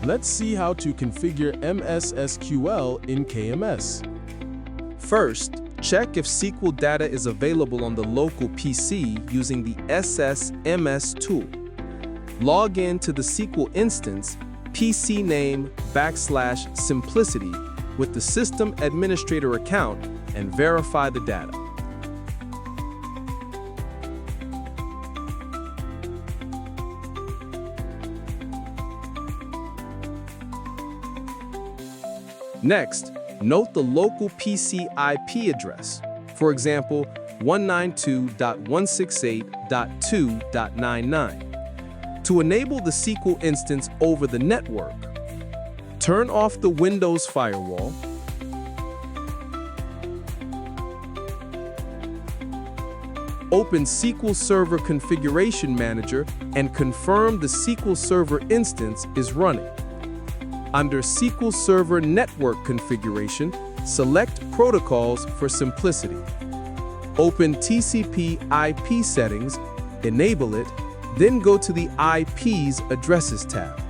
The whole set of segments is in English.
Let's see how to configure MS SQL in KMS. First, check if SQL data is available on the local PC using the SSMS tool. Log in to the SQL instance, PC name \simplicity with the system administrator account and verify the data. Next, note the local PC IP address, for example, 192.168.2.99. To enable the SQL instance over the network, turn off the Windows firewall, open SQL Server Configuration Manager and confirm the SQL Server instance is running. Under SQL Server Network Configuration, select Protocols for simplicity. Open TCP IP settings, enable it, then go to the IPs Addresses tab.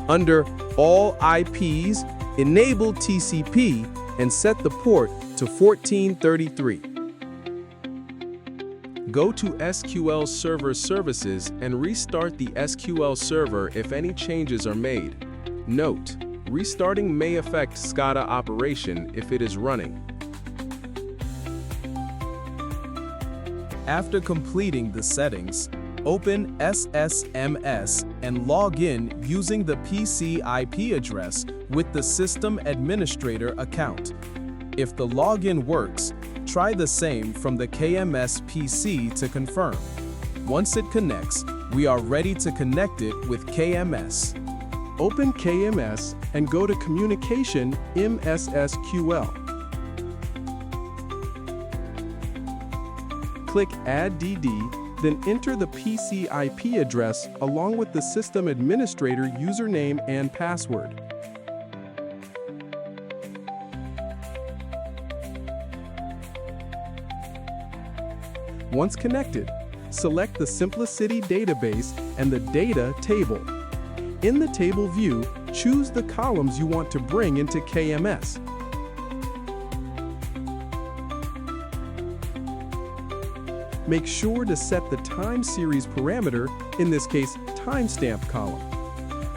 Under All IPs, enable TCP and set the port to 1433. Go to SQL Server Services and restart the SQL Server if any changes are made. Note, restarting may affect SCADA operation if it is running. After completing the settings, open SSMS and log in using the PC IP address with the System Administrator account. If the login works, try the same from the KMS PC to confirm. Once it connects, we are ready to connect it with KMS. Open KMS and go to Communication MS SQL. Click Add DD, then enter the PC IP address along with the System Administrator username and password. Once connected, select the Simplicity database and the Data table. In the table view, choose the columns you want to bring into KMS. Make sure to set the time series parameter, in this case, timestamp column.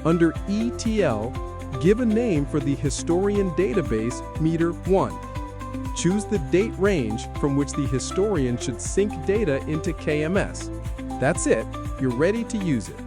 Under ETL, give a name for the historian database meter1. Choose the date range from which the historian should sync data into KMS. That's it, you're ready to use it.